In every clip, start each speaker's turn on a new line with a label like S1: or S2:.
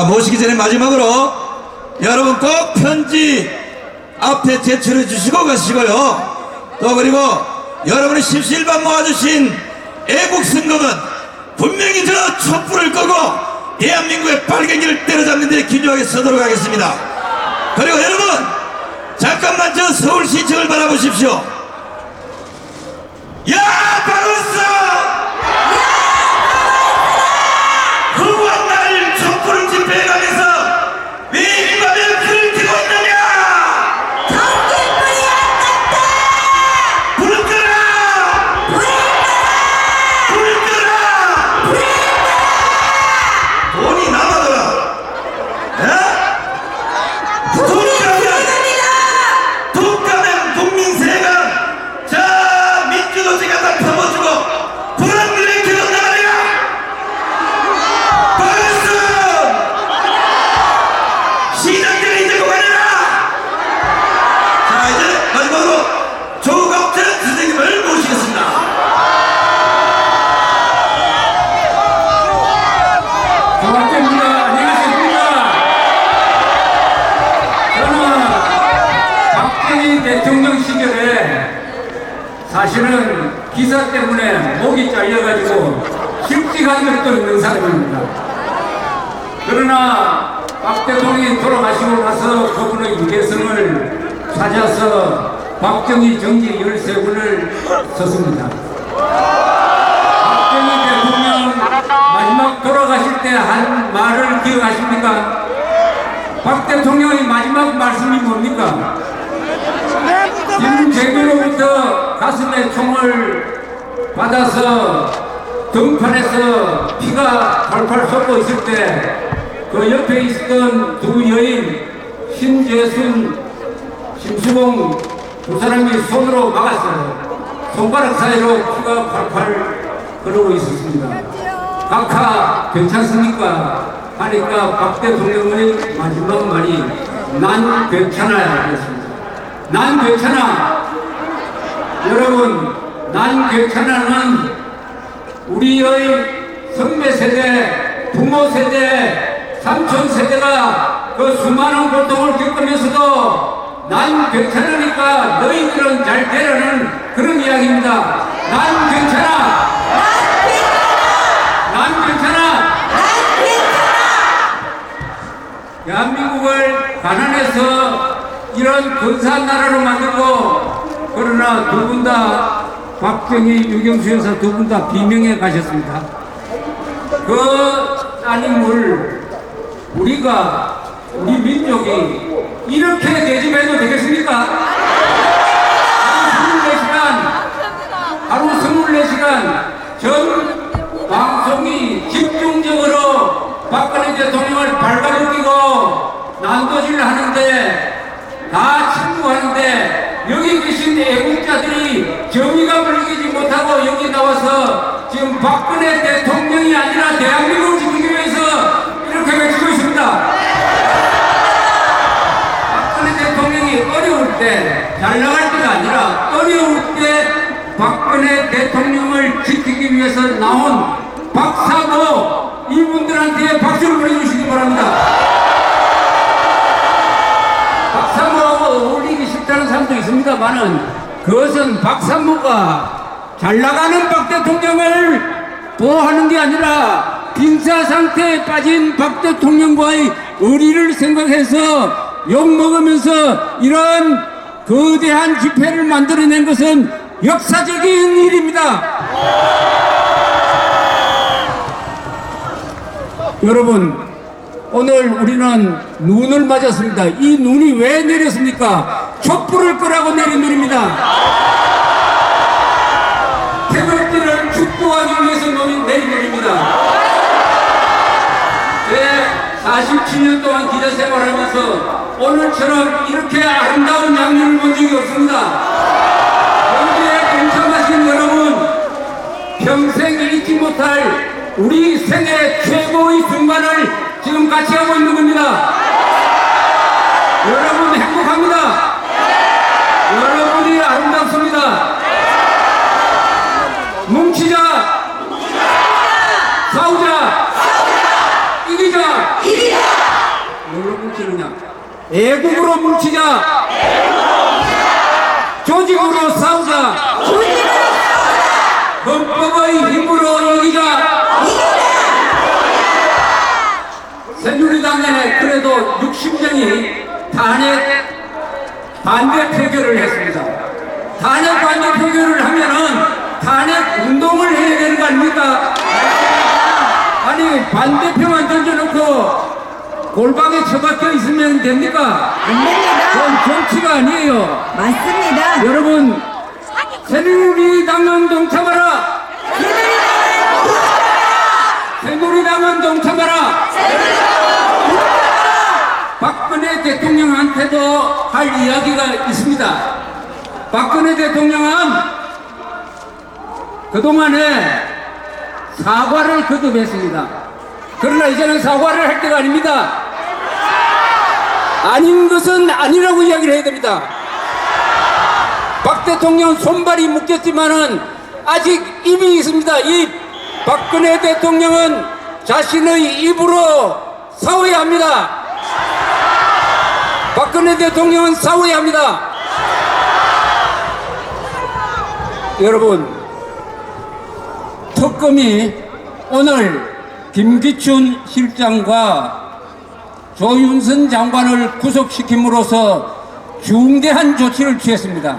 S1: 자, 모시기 전에 마지막으로 여러분 꼭 편지 앞에 제출해 주시고 가시고요. 또 그리고 여러분이 십시일반 모아주신 애국선거는 분명히 저 촛불을 끄고 대한민국의 빨갱이를 때려잡는 데 기조하게 서도록 하겠습니다. 그리고 여러분 잠깐만 저 서울시청을 바라보십시오. 야, 박은수! 후광날 촛불을 집회해가면서 왜 인간을 불을 켜고 있느냐?
S2: 전기불이 아깝다!
S1: 불을 끄라! 불을 끄라! 돈이 남아더라. 돈 가면 국민 세금 자 민주노총 갖다 퍼부어주고 불안불을 켜준다 말이야. 박은수 시장들이 이제 그만해라. 자, 이제 마지막으로 조갑전 선생님을 모시겠습니다.
S3: 고맙습니다. 안녕하십니까. 저는 박정희 대통령 시절에 사실은 기사 때문에 목이 잘려가지고 실직한 적도 있는 사람입니다. 그러나 박 대통령이 돌아가시고 나서 그분의 유대성을 찾아서 박정희 정지 13군을 썼습니다. 박정희 대통령 마지막 돌아가실 때 한 말을 기억하십니까? 박 대통령의 마지막 말씀이 뭡니까? 김재규로부터 가슴에 총을 받아서 등판에서 피가 팔팔 솟고 있을 때 그 옆에 있었던 두 여인 신재순, 심수봉 두 사람이 손으로 막았어요. 손가락 사이로 피가 팔팔 흐르고 있었습니다. 각하 괜찮습니까? 하니까 박 대통령의 마지막 말이 난 괜찮아야 그랬습니다. 난 괜찮아. 여러분, 난 괜찮아는 우리의 선배 세대, 부모 세대, 삼촌 세대가 그 수많은 고통을 겪으면서도 난 괜찮으니까 너희들은 잘 되라는 그런 이야기입니다. 난 괜찮아. 난 괜찮아. 대한민국을 가난해서 이런 근사한 나라로 만들고 그러나 두 분 다 박정희, 유경수 여사 두 분 다 비명에 가셨습니다. 그 따님을 우리가 우리 민족이 이렇게 대접해도 되겠습니까? 하루 24시간 전 방송이 집중적으로 박근혜 대통령을 발가벗기고 난도질 하는데 다 친구하는데 여기 계신 애국자들이 정의가 불리지 못하고 여기 나와서 지금 박근혜 대통령이 아니라 대한민국을 지키기 위해서 이렇게 외치고 있습니다. 박근혜 대통령이 어려울 때 잘 나갈 때가 아니라 어려울 때 박근혜 대통령을 지키기 위해서 나온 박사모 이분들한테 박수를 보내주시기 바랍니다. 박사모하고 어울리기 쉽다는 사람도 있습니다만은 그것은 박사모가 잘 나가는 박 대통령을 보호하는 게 아니라 빈사 상태에 빠진 박 대통령과의 의리를 생각해서 욕먹으면서 이런 거대한 집회를 만들어낸 것은 역사적인 일입니다. 여러분, 오늘 우리는 눈을 맞았습니다. 이 눈이 왜 내렸습니까? 촛불을 끄라고 내린 눈입니다. 태극기를 축구하기 위해서 내린 눈입니다. 제 47년 동안 기자 생활하면서 오늘처럼 이렇게 아름다운 장면을 본 적이 없습니다. 여기에 동참하신 여러분, 평생 잊지 못할 우리 생애 최고의 순간을 지금 같이 하고 있는 겁니다. 여러분 행복합니다. 여러분이 아름답습니다. 뭉치자, 싸우자, 이기자. 애국으로 뭉치자. 조직으로 싸우자. 헌법의 힘으로 이기자. 새누리당에 그래도 60명이 탄핵 반대 표결을 했습니다. 탄핵 반대 표결을 하면은 탄핵 운동을 해야 되는 거 아닙니까? 아니 반대표만 던져놓고 골방에 처박혀 있으면 됩니까?
S2: 안 됩니다.
S3: 그건 정치가 아니에요.
S2: 맞습니다.
S3: 여러분 새누리당은 동참하라. 새누리당은 동참하라. 박근혜 대통령한테도 할 이야기가 있습니다. 박근혜 대통령은 그동안에 사과를 거듭했습니다. 그러나 이제는 사과를 할 때가 아닙니다. 아닌 것은 아니라고 이야기를 해야 됩니다. 박 대통령 손발이 묶였지만은 아직 입이 있습니다. 입. 박근혜 대통령은 자신의 입으로 싸워야 합니다. 박근혜 대통령은 싸워야 합니다. 여러분, 특검이 오늘 김기춘 실장과 조윤선 장관을 구속시킴으로써 중대한 조치를 취했습니다.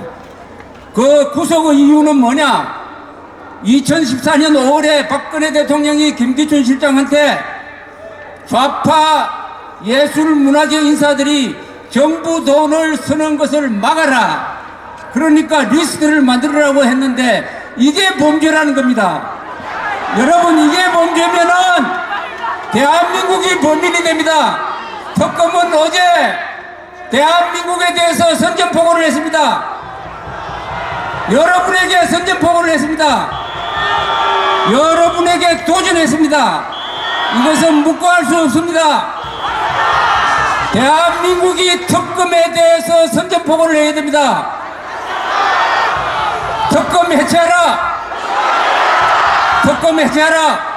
S3: 그 구속의 이유는 뭐냐? 2014년 5월에 박근혜 대통령이 김기춘 실장한테 좌파 예술문화계 인사들이 정부 돈을 쓰는 것을 막아라. 그러니까 리스트를 만들으라고 했는데 이게 범죄라는 겁니다. 여러분, 이게 범죄면은 대한민국이 범인이 됩니다. 특검은 어제 대한민국에 대해서 선전포고를 했습니다. 여러분에게 선전포고를 했습니다. 여러분에게 도전했습니다. 이것은 묵고 할 수 없습니다. 대한민국이 특검에 대해서 선전포고를 해야 됩니다. 특검 해체하라. 특검 해체하라.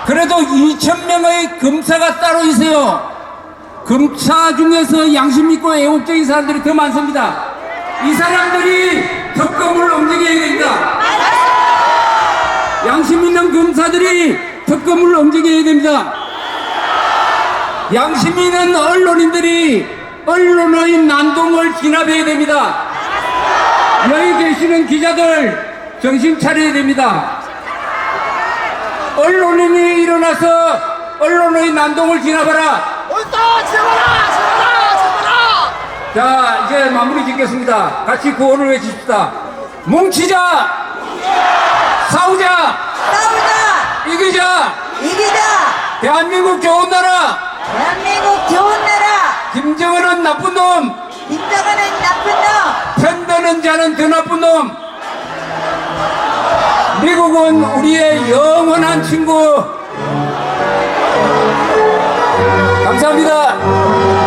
S3: 그래도 2,000명의 검사가 따로 있어요. 검사 중에서 양심 있고 애국적인 사람들이 더 많습니다. 이 사람들이 특검을 움직여야 됩니다. 양심 있는 검사들이 특검을 움직여야 됩니다. 양심 있는 언론인들이 언론의 난동을 진압해야 됩니다. 여기 계시는 기자들 정신 차려야 됩니다. 언론인이 일어나서 언론의 난동을 진압하라. 자, 이제 마무리 짓겠습니다. 같이 구호를 외칩시다. 뭉치자. 싸우자. 이기자. 대한민국 좋은 나라.
S2: 대한민국 좋은 나라.
S3: 김정은은 나쁜 놈.
S2: 김정은은 나쁜 놈.
S3: 편드는 자는 더 나쁜 놈. 미국은 우리의 영원한 친구. 감사합니다.